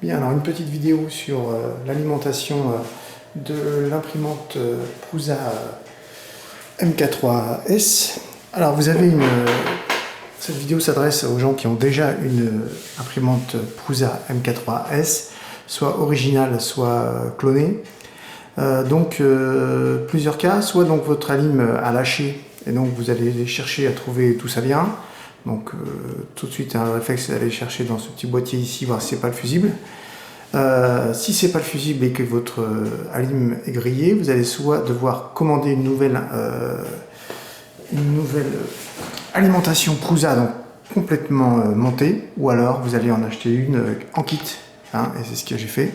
Bien, alors une petite vidéo sur l'alimentation de l'imprimante Prusa MK3S. Alors vous avez cette vidéo s'adresse aux gens qui ont déjà une imprimante Prusa MK3S, soit originale, soit clonée. Plusieurs cas, soit donc votre alim a lâché et donc vous allez chercher à trouver d'où ça vient. Donc tout de suite un réflexe c'est d'aller chercher dans ce petit boîtier ici, voir si c'est pas le fusible. Si c'est pas le fusible et que votre alim est grillé, vous allez soit devoir commander une nouvelle alimentation Prusa, donc complètement montée, ou alors vous allez en acheter une en kit, hein, et c'est ce que j'ai fait.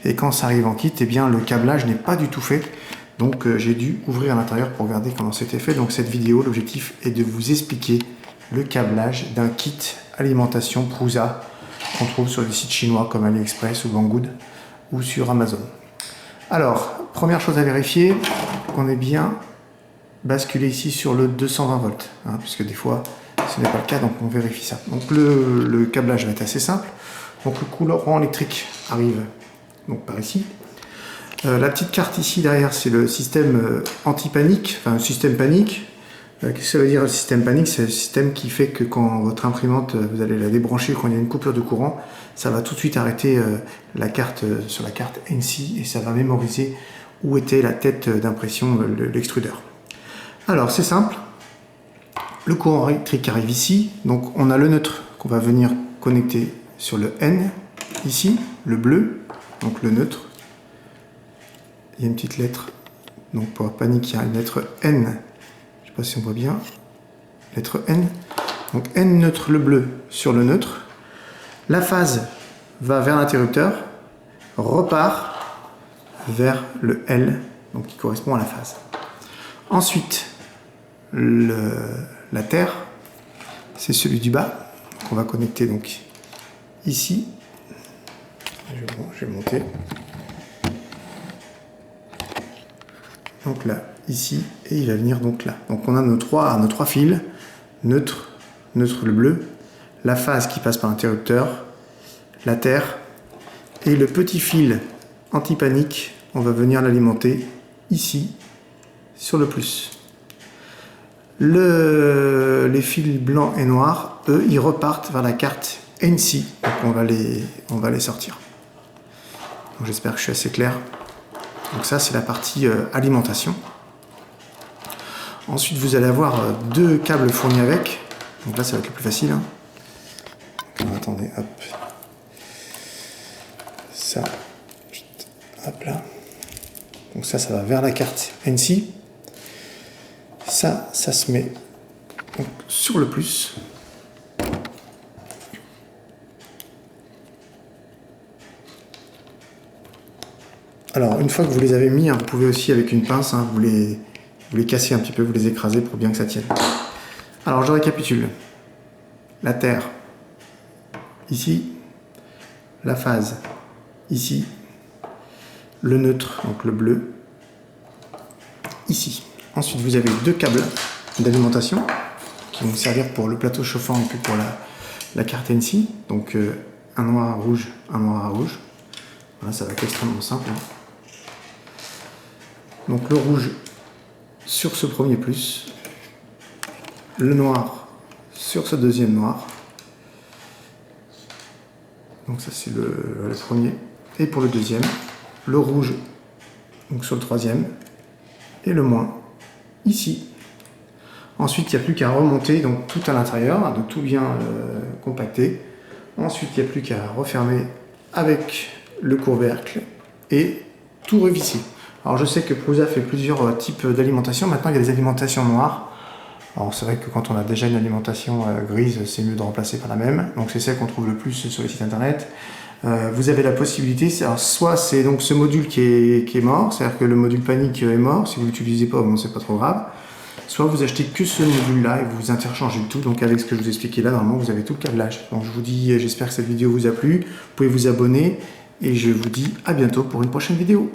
Et quand ça arrive en kit, eh bien le câblage n'est pas du tout fait. Donc j'ai dû ouvrir à l'intérieur pour regarder comment c'était fait. Donc cette vidéo, l'objectif est de vous expliquer le câblage d'un kit alimentation Prusa qu'on trouve sur des sites chinois comme AliExpress ou Banggood ou sur Amazon. Alors, première chose à vérifier, qu'on est bien basculé ici sur le 220 volts, hein, puisque des fois ce n'est pas le cas, donc on vérifie ça. Donc le câblage va être assez simple. Donc le courant électrique arrive donc par ici. La petite carte ici derrière, c'est le système anti-panique, enfin le système panique. Qu'est-ce que ça veut dire le système panique? C'est le système qui fait que quand votre imprimante, vous allez la débrancher, quand il y a une coupure de courant, ça va tout de suite arrêter la carte sur la carte NC et ça va mémoriser où était la tête d'impression de l'extrudeur. Alors c'est simple, le courant électrique arrive ici, donc on a le neutre qu'on va venir connecter sur le N, ici, le bleu, donc le neutre. Il y a une petite lettre, donc pour panique, il y a une lettre N. Je ne sais pas si on voit bien, lettre N. Donc N neutre, le bleu sur le neutre. La phase va vers l'interrupteur, repart vers le L, donc qui correspond à la phase. Ensuite, la terre, c'est celui du bas, qu'on va connecter donc ici. Je vais monter. Donc là, ici, et il va venir donc là. Donc on a nos trois fils, neutre le bleu, la phase qui passe par l'interrupteur, la terre, et le petit fil anti-panique, on va venir l'alimenter ici, sur le plus. Les fils blancs et noirs, eux, ils repartent vers la carte NC, donc on va les sortir. J'espère que je suis assez clair. Donc ça, c'est la partie alimentation. Ensuite, vous allez avoir deux câbles fournis avec. Donc là, ça va être le plus facile. Hein. Donc, attendez, hop. Ça, hop là. Donc ça va vers la carte NC. Ça se met donc, sur le plus. Alors, une fois que vous les avez mis, hein, vous pouvez aussi avec une pince, hein, vous les cassez un petit peu, vous les écrasez pour bien que ça tienne. Alors, je récapitule. La terre, ici. La phase, ici. Le neutre, donc le bleu, ici. Ensuite, vous avez deux câbles d'alimentation qui vont servir pour le plateau chauffant et puis pour la carte NC. Donc, un noir à rouge, un noir à rouge. Voilà, ça va être extrêmement simple. Hein. Donc le rouge sur ce premier plus, le noir sur ce deuxième noir. Donc ça c'est le premier. Et pour le deuxième, le rouge donc sur le troisième et le moins ici. Ensuite il n'y a plus qu'à remonter donc tout à l'intérieur, hein, donc tout bien compacté. Ensuite il n'y a plus qu'à refermer avec le couvercle et tout revisser. Alors je sais que Prusa fait plusieurs types d'alimentation. Maintenant il y a des alimentations noires. Alors c'est vrai que quand on a déjà une alimentation grise, c'est mieux de remplacer par la même. Donc c'est celle qu'on trouve le plus sur les sites internet. Vous avez la possibilité, alors soit c'est donc ce module qui est mort, c'est-à-dire que le module panique est mort. Si vous ne l'utilisez pas, bon, c'est pas trop grave. Soit vous achetez que ce module-là et vous interchangez le tout. Donc avec ce que je vous expliquais là, normalement vous avez tout le câblage. Donc je vous dis, j'espère que cette vidéo vous a plu. Vous pouvez vous abonner et je vous dis à bientôt pour une prochaine vidéo.